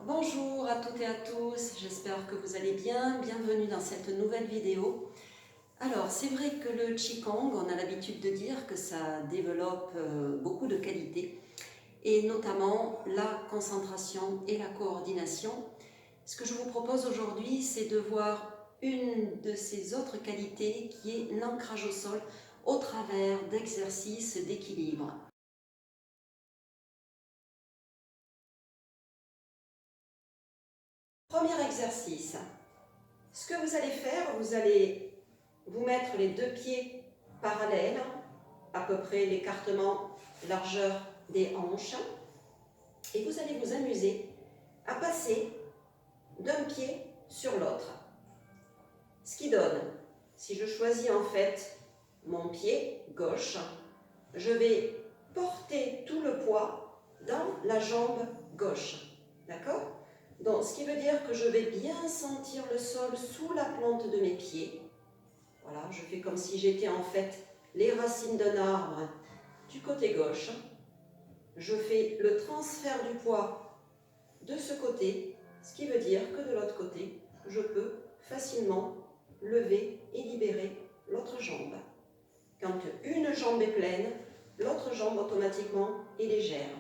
Bonjour à toutes et à tous, j'espère que vous allez bien. Bienvenue dans cette nouvelle vidéo. Alors, c'est vrai que le Qigong, on a l'habitude de dire que ça développe beaucoup de qualités, et notamment la concentration et la coordination. Ce que je vous propose aujourd'hui, c'est de voir une de ces autres qualités qui est l'ancrage au sol au travers d'exercices d'équilibre. Premier exercice. Ce que vous allez faire, vous allez vous mettre les deux pieds parallèles, à peu près l'écartement largeur des hanches, et vous allez vous amuser à passer d'un pied sur l'autre. Ce qui donne, si je choisis en fait mon pied gauche, je vais porter tout le poids dans la jambe gauche. D'accord ? Donc, ce qui veut dire que je vais bien sentir le sol sous la plante de mes pieds. Voilà, je fais comme si j'étais en fait les racines d'un arbre du côté gauche. Je fais le transfert du poids de ce côté, ce qui veut dire que de l'autre côté, je peux facilement lever et libérer l'autre jambe. Quand une jambe est pleine, l'autre jambe automatiquement est légère.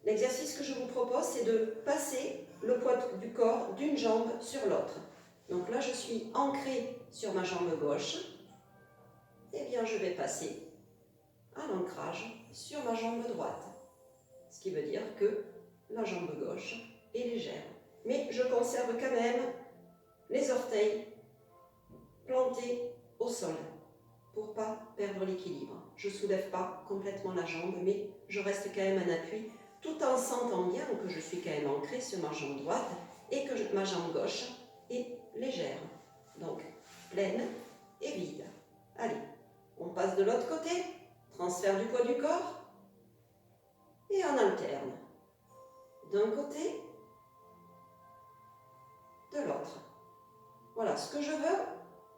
L'exercice que je vous propose, c'est de passer le poids du corps d'une jambe sur l'autre. Donc là, je suis ancrée sur ma jambe gauche. Eh bien, je vais passer à l'ancrage sur ma jambe droite. Ce qui veut dire que la jambe gauche est légère. Mais je conserve quand même les orteils plantés au sol pour ne pas perdre l'équilibre. Je ne soulève pas complètement la jambe, mais je reste quand même en appui, tout en sentant bien que je suis quand même ancrée sur ma jambe droite et que ma jambe gauche est légère. Donc, pleine et vide. Allez, on passe de l'autre côté, transfert du poids du corps, et on alterne. D'un côté, de l'autre. Voilà, ce que je veux,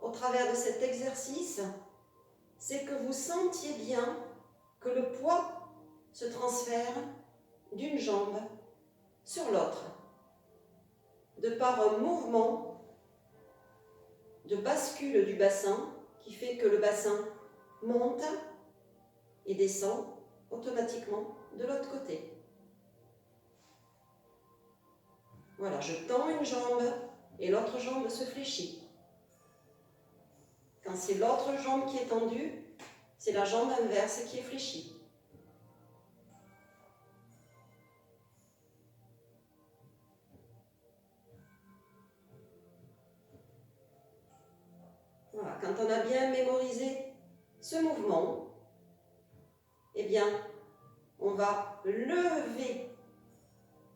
au travers de cet exercice, c'est que vous sentiez bien que le poids se transfère d'une jambe sur l'autre, de par un mouvement de bascule du bassin qui fait que le bassin monte et descend automatiquement de l'autre côté. Voilà, je tends une jambe et l'autre jambe se fléchit. Quand c'est l'autre jambe qui est tendue, c'est la jambe inverse qui est fléchie. Voilà, quand on a bien mémorisé ce mouvement, eh bien, on va lever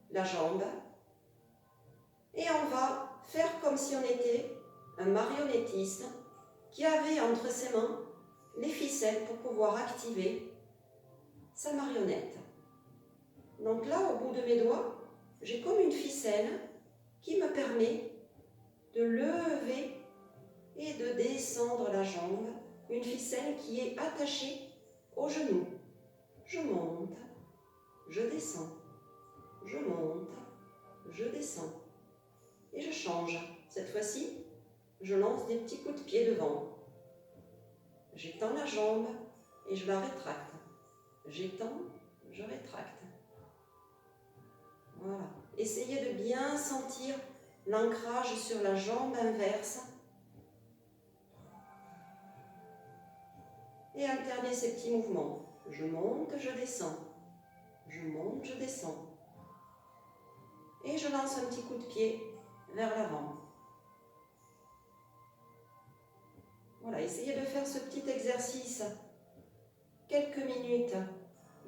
la jambe et on va faire comme si on était un marionnettiste qui avait entre ses mains les ficelles pour pouvoir activer sa marionnette. Donc là, au bout de mes doigts, j'ai comme une ficelle qui me permet de lever et de descendre la jambe, une ficelle qui est attachée au genou. Je monte, je descends, je monte, je descends et je change. Cette fois-ci, je lance des petits coups de pied devant. J'étends la jambe et je la rétracte. J'étends, je rétracte. Voilà. Essayez de bien sentir l'ancrage sur la jambe inverse et alternez ces petits mouvements. Je monte, je descends. Je monte, je descends. Et je lance un petit coup de pied vers l'avant. Voilà, essayez de faire ce petit exercice quelques minutes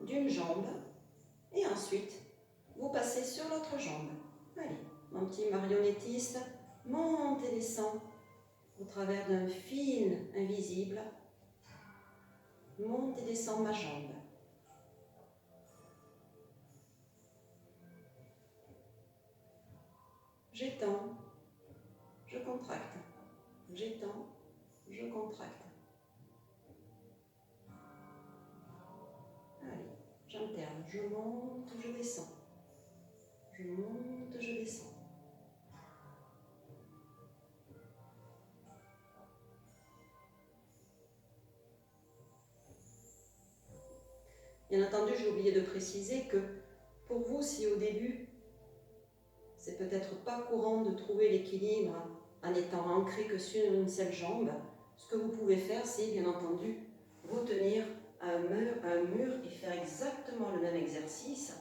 d'une jambe et ensuite vous passez sur l'autre jambe. Allez, mon petit marionnettiste monte et descend au travers d'un fil invisible. Monte et descend ma jambe. J'étends, je contracte. J'étends, je contracte. Allez, j'alterne. Je monte, je descends. Je monte, je descends. Bien entendu, j'ai oublié de préciser que pour vous, si au début, c'est peut-être pas courant de trouver l'équilibre en étant ancré que sur une seule jambe, ce que vous pouvez faire, c'est bien entendu vous tenir à un mur et faire exactement le même exercice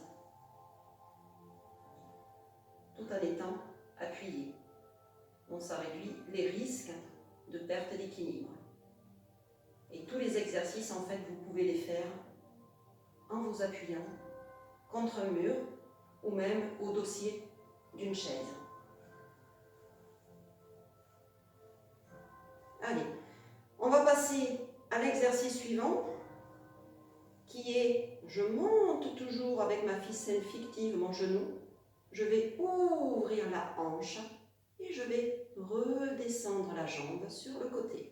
tout en étant appuyé. Donc ça réduit les risques de perte d'équilibre. Et tous les exercices, en fait, vous pouvez les faire en vous appuyant contre un mur ou même au dossier d'une chaise. Allez, on va passer à l'exercice suivant qui est, je monte toujours avec ma ficelle fictive mon genou, je vais ouvrir la hanche et je vais redescendre la jambe sur le côté.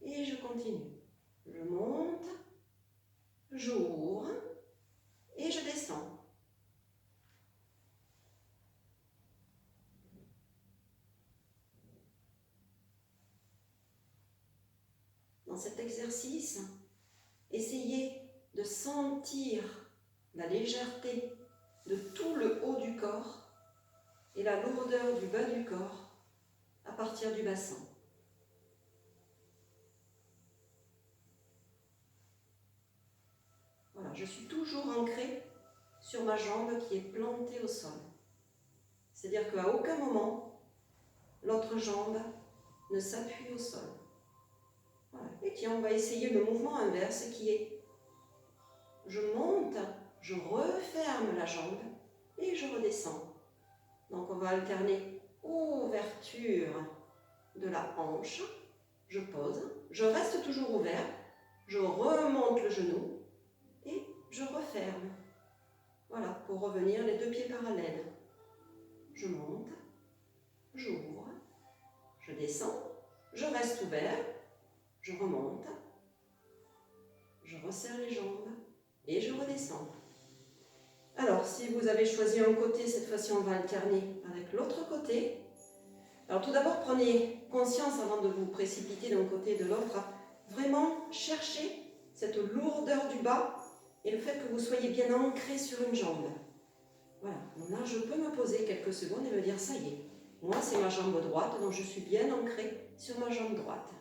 Et je continue. Je monte, j'ouvre et je descends. Dans cet exercice, essayez de sentir la légèreté de tout le haut du corps et la lourdeur du bas du corps à partir du bassin. Voilà, je suis toujours ancrée sur ma jambe qui est plantée au sol. C'est-à-dire qu'à aucun moment, l'autre jambe ne s'appuie au sol. Voilà. Et tiens, on va essayer le mouvement inverse qui est je monte, je referme la jambe et je redescends. Donc on va alterner ouverture de la hanche, je pose, je reste toujours ouvert, je remonte le genou et je referme. Voilà, pour revenir les deux pieds parallèles. Je monte, j'ouvre, je descends, je reste ouvert, je remonte, je resserre les jambes et je redescends. Alors, si vous avez choisi un côté, cette fois-ci on va alterner avec l'autre côté. Alors tout d'abord, prenez conscience avant de vous précipiter d'un côté et de l'autre, vraiment chercher cette lourdeur du bas et le fait que vous soyez bien ancré sur une jambe. Voilà, donc là je peux me poser quelques secondes et me dire ça y est, moi c'est ma jambe droite, donc je suis bien ancré sur ma jambe droite.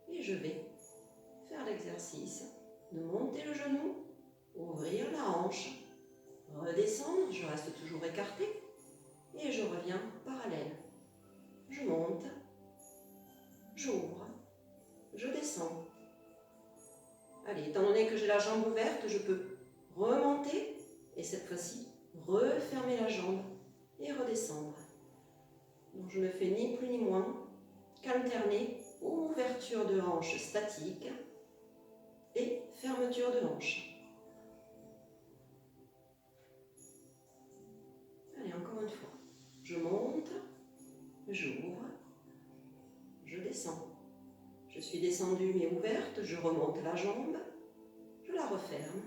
Et je vais faire l'exercice de monter le genou, ouvrir la hanche, redescendre, je reste toujours écarté et je reviens parallèle. Je monte, j'ouvre, je descends. Allez, étant donné que j'ai la jambe ouverte, je peux remonter et cette fois-ci refermer la jambe et redescendre. Donc je ne fais ni plus ni moins qu'alterner ouverture de hanche statique et fermeture de hanche. Allez, encore une fois. Je monte, j'ouvre, je descends. Je suis descendue mais ouverte, je remonte la jambe, je la referme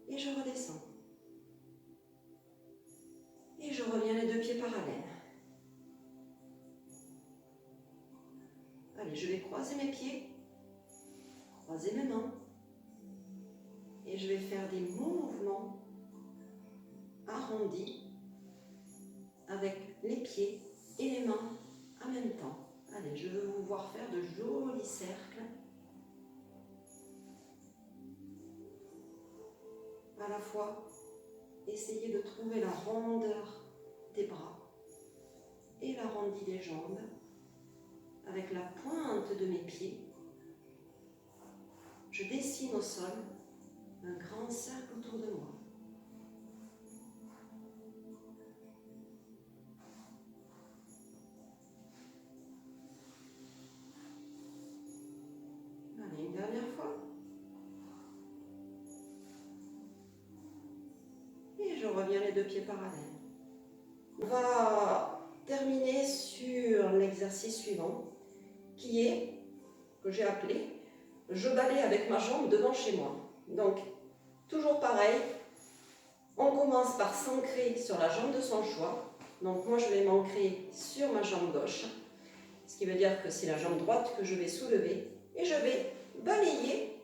et je redescends. Et je reviens les deux pieds parallèles. Allez, je vais croiser mes pieds, croiser mes mains et je vais faire des mouvements arrondis avec les pieds et les mains en même temps. Allez, je veux vous voir faire de jolis cercles. À la fois, essayez de trouver la rondeur des bras et l'arrondi des jambes avec la pointe de mes pieds. Je dessine au sol un grand cercle autour de moi. Allez, une dernière fois. Et je reviens les deux pieds parallèles. On va terminer sur l'exercice suivant, qui est, que j'ai appelé, je balaye avec ma jambe devant chez moi. Donc, toujours pareil, On commence par s'ancrer sur la jambe de son choix. Donc moi je vais m'ancrer sur ma jambe gauche, ce qui veut dire que c'est la jambe droite que je vais soulever et je vais balayer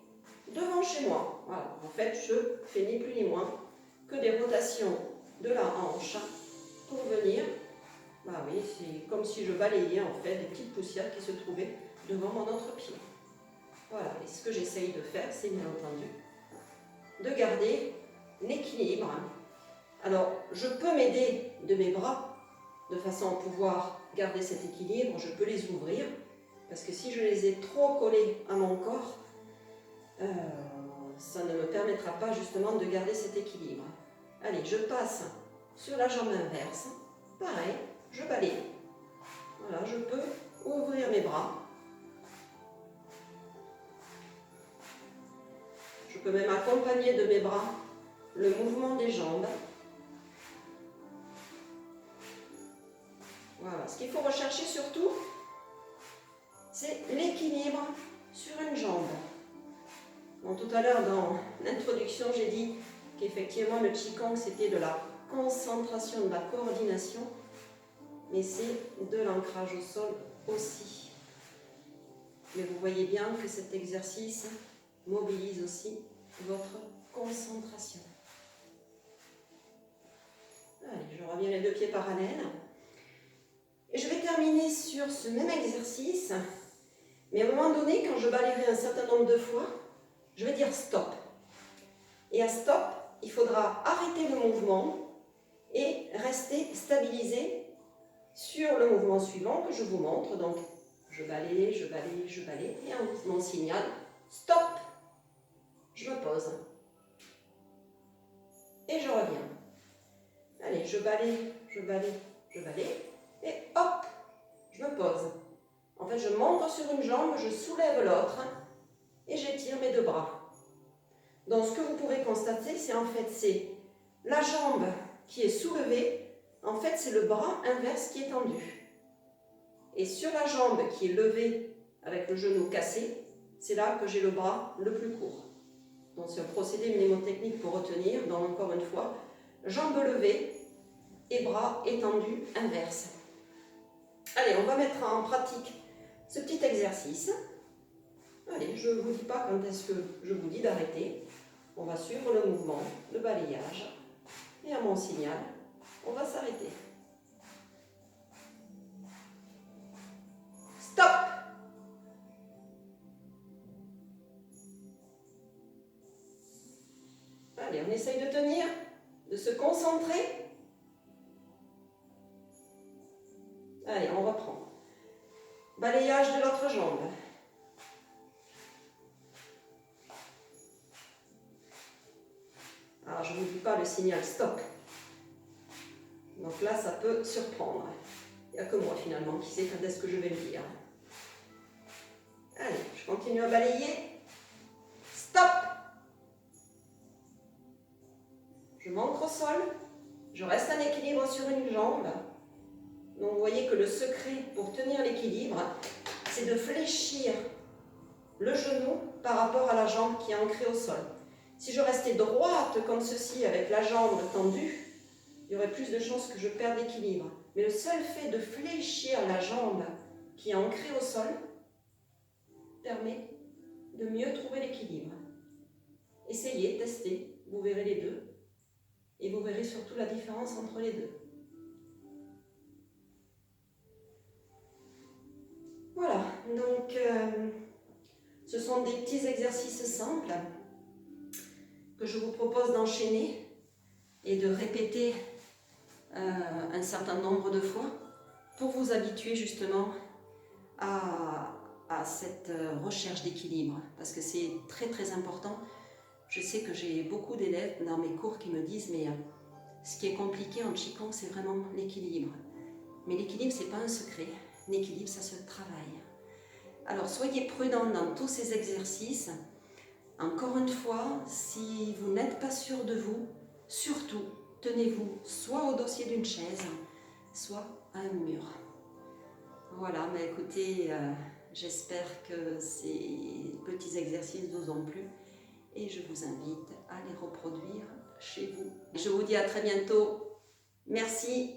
devant chez moi. Voilà. En fait, je fais ni plus ni moins que des rotations de la hanche pour venir, bah oui, c'est comme si je balayais en fait des petites poussières qui se trouvaient devant mon autre pied. Voilà, et ce que j'essaye de faire, c'est bien entendu de garder l'équilibre. Alors, je peux m'aider de mes bras de façon à pouvoir garder cet équilibre, je peux les ouvrir, parce que si je les ai trop collés à mon corps, ça ne me permettra pas justement de garder cet équilibre. Allez, je passe sur la jambe inverse, pareil, je balaye. Voilà, je peux ouvrir mes bras. Je peux même accompagner de mes bras le mouvement des jambes. Voilà, ce qu'il faut rechercher surtout, c'est l'équilibre sur une jambe. Bon, tout à l'heure, dans l'introduction, j'ai dit qu'effectivement, le Qigong, c'était de la concentration, de la coordination, mais c'est de l'ancrage au sol aussi. Mais vous voyez bien que cet exercice mobilise aussi votre concentration. Allez, je reviens les deux pieds parallèles. Et je vais terminer sur ce même exercice, mais à un moment donné, quand je balayerai un certain nombre de fois, je vais dire stop. Et à stop, il faudra arrêter le mouvement et rester stabilisé sur le mouvement suivant que je vous montre. Donc, je balaye, je balaye, je balaye, et à mon signal, stop, je me pose. Et je reviens. Allez, je balaye, je balaye, je balaye, et hop, je me pose. En fait, je monte sur une jambe, je soulève l'autre, et j'étire mes deux bras. Donc, ce que vous pourrez constater, c'est en fait, c'est la jambe qui est soulevée, en fait, c'est le bras inverse qui est tendu. Et sur la jambe qui est levée avec le genou cassé, c'est là que j'ai le bras le plus court. Donc, c'est un procédé mnémotechnique pour retenir. Donc, encore une fois, jambe levée et bras étendus inverse. Allez, on va mettre en pratique ce petit exercice. Allez, je ne vous dis pas quand est-ce que je vous dis d'arrêter. On va suivre le mouvement, le balayage. Et à mon signal, on va s'arrêter. Stop! Allez, on essaye de tenir, de se concentrer. Allez, on reprend. Balayage de l'autre jambe. Alors, je ne vous dis pas le signal stop. Donc là, ça peut surprendre. Il n'y a que moi, finalement, qui sait quand est-ce que je vais le dire. Allez, je continue à balayer. Stop! Je m'ancre au sol. Je reste en équilibre sur une jambe. Donc, vous voyez que le secret pour tenir l'équilibre, c'est de fléchir le genou par rapport à la jambe qui est ancrée au sol. Si je restais droite comme ceci, avec la jambe tendue, il y aurait plus de chances que je perde l'équilibre. Mais le seul fait de fléchir la jambe qui est ancrée au sol permet de mieux trouver l'équilibre. Essayez, testez, vous verrez les deux. Et vous verrez surtout la différence entre les deux. Voilà, donc ce sont des petits exercices simples que je vous propose d'enchaîner et de répéter un certain nombre de fois pour vous habituer justement à cette recherche d'équilibre, parce que c'est très très important. Je sais que j'ai beaucoup d'élèves dans mes cours qui me disent mais ce qui est compliqué en Qigong, c'est vraiment l'équilibre. Mais l'équilibre, c'est pas un secret. L'équilibre, ça se travaille. Alors soyez prudents dans tous ces exercices. Encore une fois, si vous n'êtes pas sûr de vous, surtout tenez-vous soit au dossier d'une chaise, soit à un mur. Voilà, mais écoutez, j'espère que ces petits exercices vous ont plu et je vous invite à les reproduire chez vous. Je vous dis à très bientôt. Merci.